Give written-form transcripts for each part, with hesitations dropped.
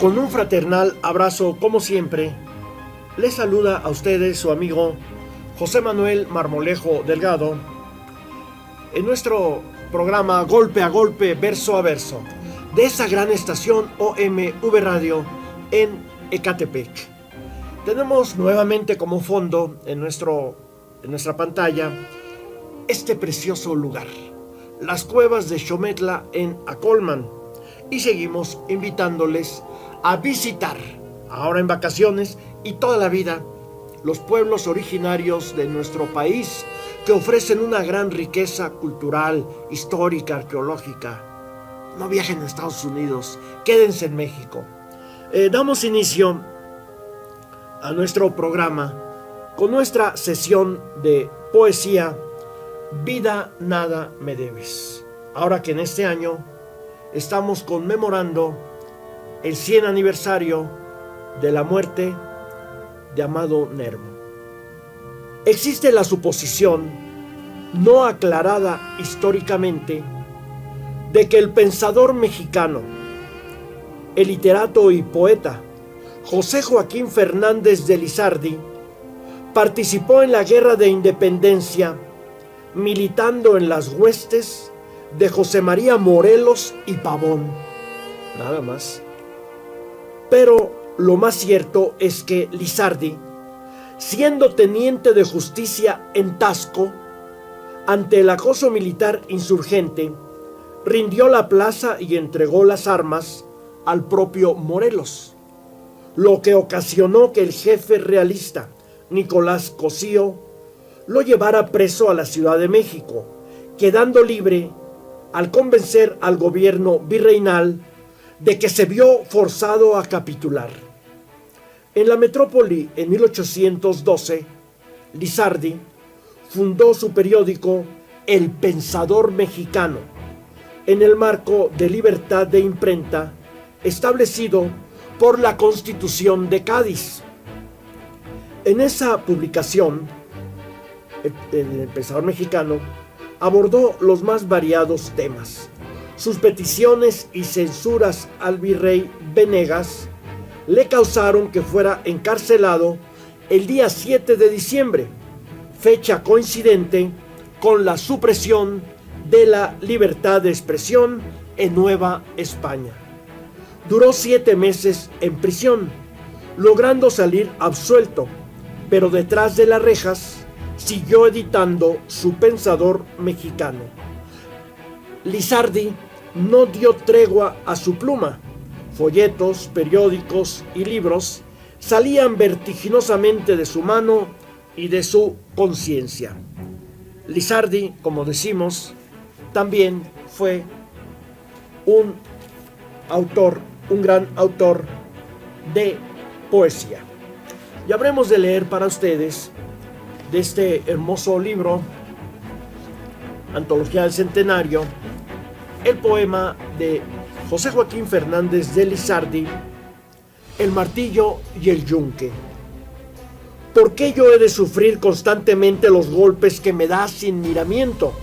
Con un fraternal abrazo, como siempre, les saluda a ustedes su amigo José Manuel Marmolejo Delgado en nuestro programa Golpe a Golpe, Verso a Verso, de esa gran estación OMV Radio en Ecatepec. Tenemos nuevamente como fondo en nuestra pantalla este precioso lugar, las cuevas de Xometla en Acolman, y seguimos invitándoles a visitar, ahora en vacaciones y toda la vida, los pueblos originarios de nuestro país que ofrecen una gran riqueza cultural, histórica, arqueológica. No viajen a Estados Unidos, quédense en México. Damos inicio a nuestro programa con nuestra sesión de poesía Vida Nada Me Debes. Ahora que en este año estamos conmemorando el 100 aniversario de la muerte de Amado Nervo. Existe la suposición, no aclarada históricamente, de que el pensador mexicano, el literato y poeta José Joaquín Fernández de Lizardi participó en la Guerra de Independencia militando en las huestes de José María Morelos y Pavón, nada más. Pero lo más cierto es que Lizardi, siendo teniente de justicia en Tasco, ante el acoso militar insurgente, rindió la plaza y entregó las armas al propio Morelos, lo que ocasionó que el jefe realista, Nicolás Cosío, lo llevara preso a la Ciudad de México, quedando libre al convencer al gobierno virreinal de que se vio forzado a capitular. En la metrópoli, en 1812, Lizardi fundó su periódico El Pensador Mexicano, en el marco de libertad de imprenta establecido por la Constitución de Cádiz. En esa publicación, el Pensador Mexicano abordó los más variados temas. Sus peticiones y censuras al virrey Venegas le causaron que fuera encarcelado el día 7 de diciembre, fecha coincidente con la supresión de la libertad de expresión en Nueva España. Duró 7 meses en prisión, logrando salir absuelto, pero detrás de las rejas siguió editando su Pensador Mexicano. Lizardi no dio tregua a su pluma. Folletos, periódicos y libros salían vertiginosamente de su mano y de su conciencia. Lizardi, como decimos, también fue un gran autor de poesía. Y habremos de leer para ustedes de este hermoso libro, Antología del Centenario, el poema de José Joaquín Fernández de Lizardi, El martillo y el yunque. ¿Por qué yo he de sufrir constantemente los golpes que me da sin miramiento?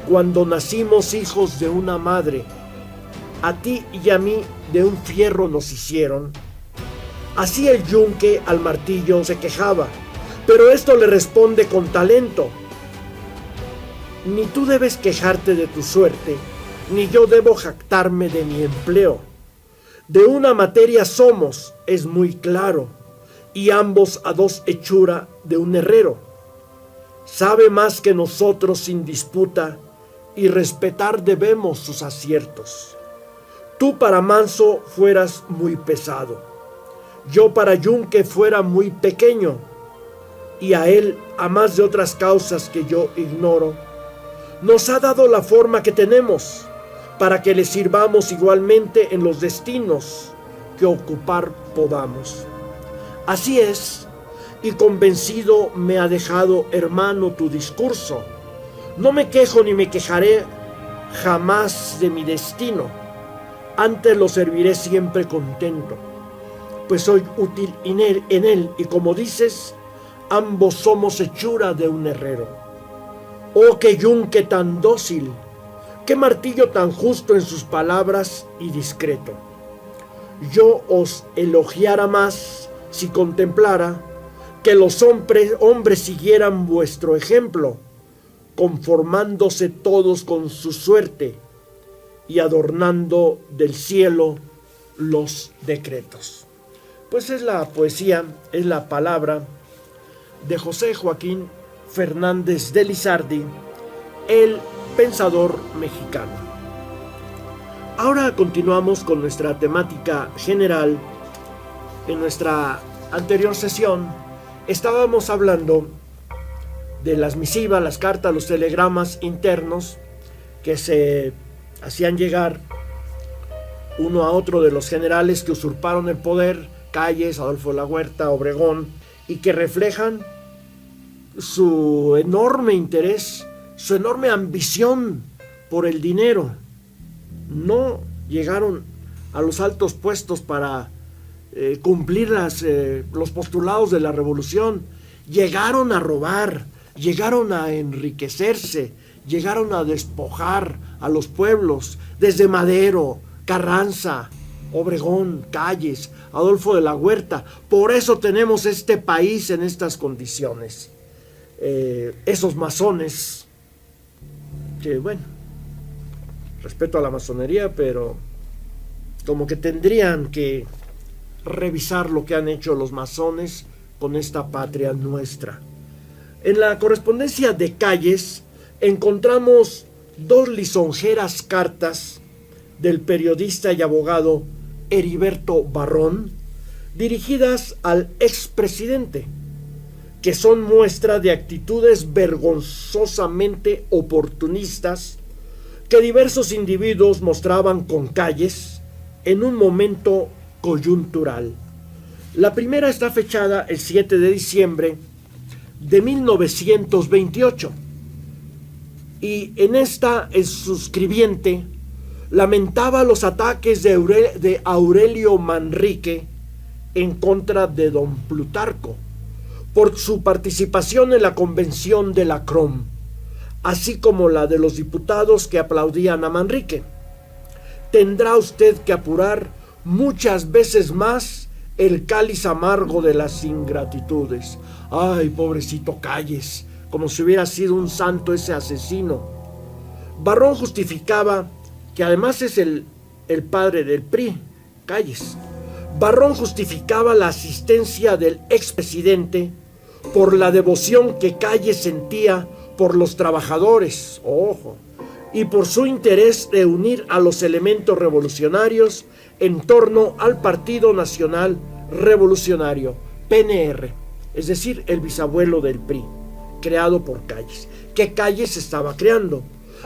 Cuando nacimos hijos de una madre, a ti y a mí de un fierro nos hicieron. Así el yunque al martillo se quejaba, pero esto le responde con talento. Ni tú debes quejarte de tu suerte, ni yo debo jactarme de mi empleo. De una materia somos, es muy claro, y ambos a dos hechura de un herrero. Sabe más que nosotros sin disputa, y respetar debemos sus aciertos. Tú para manso fueras muy pesado, yo para yunque fuera muy pequeño, y a él, a más de otras causas que yo ignoro, nos ha dado la forma que tenemos, para que le sirvamos igualmente en los destinos que ocupar podamos. Así es, y convencido me ha dejado, hermano, tu discurso. No me quejo ni me quejaré jamás de mi destino, antes lo serviré siempre contento, pues soy útil en él, y como dices, ambos somos hechura de un herrero. Oh, qué yunque tan dócil, qué martillo tan justo en sus palabras y discreto. yo os elogiara más si contemplara que los hombres siguieran vuestro ejemplo, conformándose todos con su suerte y adornando del cielo los decretos. Pues es la poesía, es la palabra de José Joaquín Fernández de Lizardi, el pensador mexicano. Ahora continuamos con nuestra temática general. En nuestra anterior sesión estábamos hablando de las misivas, las cartas, los telegramas internos que se hacían llegar uno a otro de los generales que usurparon el poder, Calles, Adolfo de la Huerta, Obregón, y que reflejan su enorme interés, su enorme ambición por el dinero. No llegaron a los altos puestos para cumplir los postulados de la revolución. Llegaron a robar, llegaron a enriquecerse, llegaron a despojar a los pueblos, desde Madero, Carranza, Obregón, Calles, Adolfo de la Huerta. Por eso tenemos este país en estas condiciones. Esos masones, que bueno, respeto a la masonería, pero como que tendrían que revisar lo que han hecho los masones con esta patria nuestra. En la correspondencia de Calles encontramos dos lisonjeras cartas del periodista y abogado Heriberto Barrón, dirigidas al expresidente, que son muestra de actitudes vergonzosamente oportunistas que diversos individuos mostraban con Calles en un momento coyuntural. La primera está fechada el 7 de diciembre de 1928 y en esta el suscribiente lamentaba los ataques de Aurelio Manrique en contra de don Plutarco por su participación en la convención de la CROM, así como la de los diputados que aplaudían a Manrique. Tendrá usted que apurar muchas veces más el cáliz amargo de las ingratitudes. Ay, pobrecito Calles, como si hubiera sido un santo ese asesino. Barrón justificaba, que además es el padre del PRI, Calles. Barrón justificaba la asistencia del expresidente por la devoción que Calles sentía por los trabajadores, ojo, y por su interés de unir a los elementos revolucionarios en torno al Partido Nacional Revolucionario, PNR, es decir, el bisabuelo del PRI, creado por Calles, que Calles estaba creando.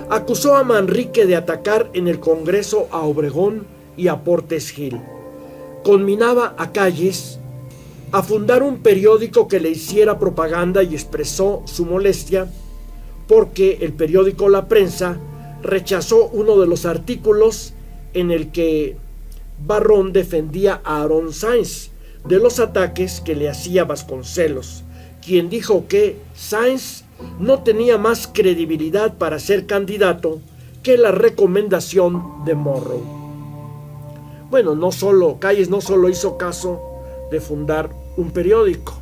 Acusó a Manrique de atacar en el Congreso a Obregón y a Portes Gil. Conminaba a Calles a fundar un periódico que le hiciera propaganda y expresó su molestia porque el periódico La Prensa rechazó uno de los artículos en el que Barrón defendía a Aarón Sáenz de los ataques que le hacía Vasconcelos, quien dijo que Sáenz no tenía más credibilidad para ser candidato que la recomendación de Morrow. Bueno, Calles no solo hizo caso de fundar un periódico,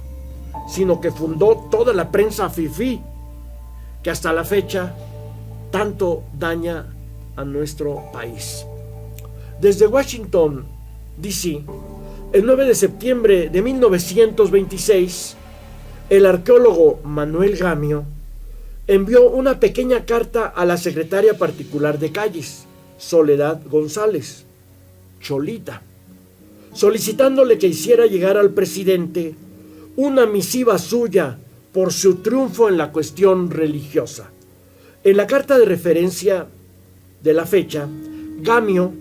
sino que fundó toda la prensa fifí, que hasta la fecha tanto daña a nuestro país. Desde Washington, D.C., el 9 de septiembre de 1926, el arqueólogo Manuel Gamio envió una pequeña carta a la secretaria particular de Calles, Soledad González, Cholita, solicitándole que hiciera llegar al presidente una misiva suya por su triunfo en la cuestión religiosa. En la carta de referencia de la fecha, Gamio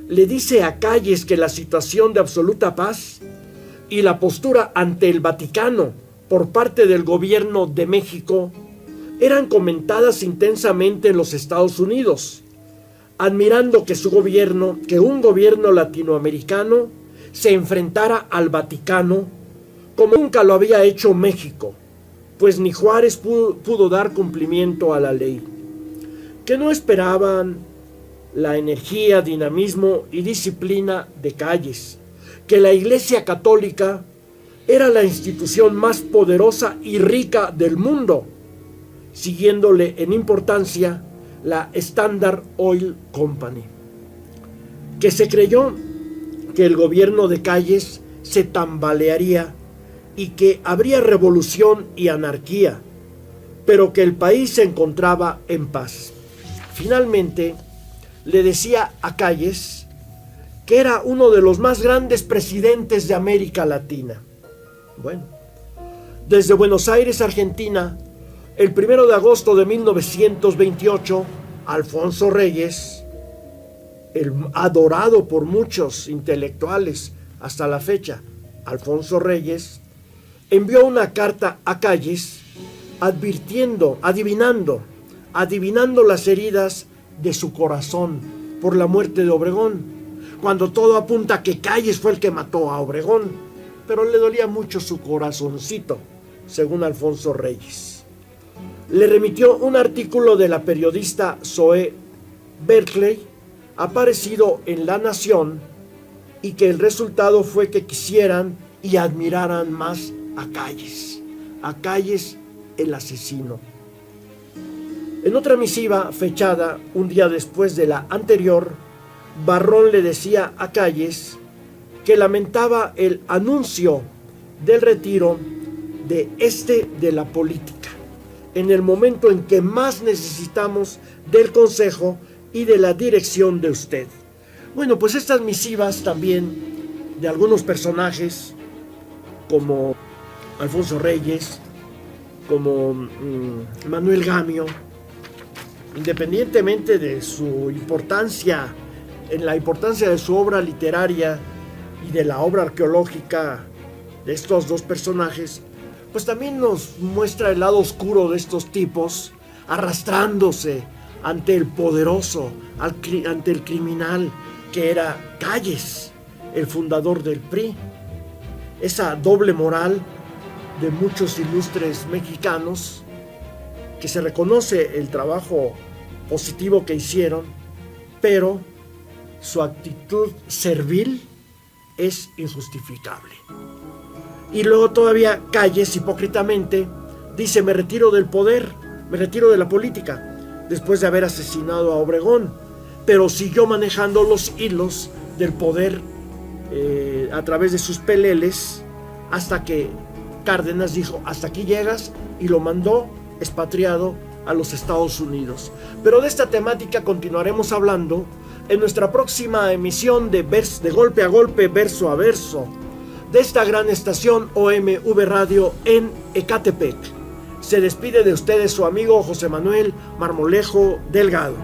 le dice a Calles que la situación de absoluta paz y la postura ante el Vaticano por parte del gobierno de México eran comentadas intensamente en los Estados Unidos, admirando que un gobierno latinoamericano se enfrentara al Vaticano como nunca lo había hecho México, pues ni Juárez pudo dar cumplimiento a la ley. Que no esperaban la energía, dinamismo y disciplina de Calles, que la Iglesia Católica era la institución más poderosa y rica del mundo, siguiéndole en importancia la Standard Oil Company, que se creyó que el gobierno de Calles se tambalearía y que habría revolución y anarquía, pero que el país se encontraba en paz. Finalmente, le decía a Calles que era uno de los más grandes presidentes de América Latina. Bueno, desde Buenos Aires, Argentina, el 1 de agosto de 1928, Alfonso Reyes, el adorado por muchos intelectuales hasta la fecha, Alfonso Reyes, envió una carta a Calles adivinando las heridas de su corazón por la muerte de Obregón, cuando todo apunta a que Calles fue el que mató a Obregón, pero le dolía mucho su corazoncito, según Alfonso Reyes. Le remitió un artículo de la periodista Zoe Berkeley, aparecido en La Nación, y que el resultado fue que quisieran y admiraran más a Calles el asesino. En otra misiva fechada un día después de la anterior, Barrón le decía a Calles que lamentaba el anuncio del retiro de la política, en el momento en que más necesitamos del consejo y de la dirección de usted. Bueno, pues estas misivas también de algunos personajes como Alfonso Reyes, como Manuel Gamio, independientemente de su importancia, en la importancia de su obra literaria y de la obra arqueológica de estos dos personajes, pues también nos muestra el lado oscuro de estos tipos, arrastrándose ante el poderoso, ante el criminal que era Calles, el fundador del PRI. Esa doble moral de muchos ilustres mexicanos, que se reconoce el trabajo positivo que hicieron, pero su actitud servil es injustificable. Y luego todavía Calles, hipócritamente, dice: me retiro del poder, me retiro de la política, después de haber asesinado a Obregón, pero siguió manejando los hilos del poder a través de sus peleles, hasta que Cárdenas dijo: hasta aquí llegas, y lo mandó expatriado a los Estados Unidos. Pero de esta temática continuaremos hablando en nuestra próxima emisión de Golpe a Golpe, Verso a Verso, de esta gran estación OMV Radio en Ecatepec. Se despide de ustedes su amigo José Manuel Marmolejo Delgado.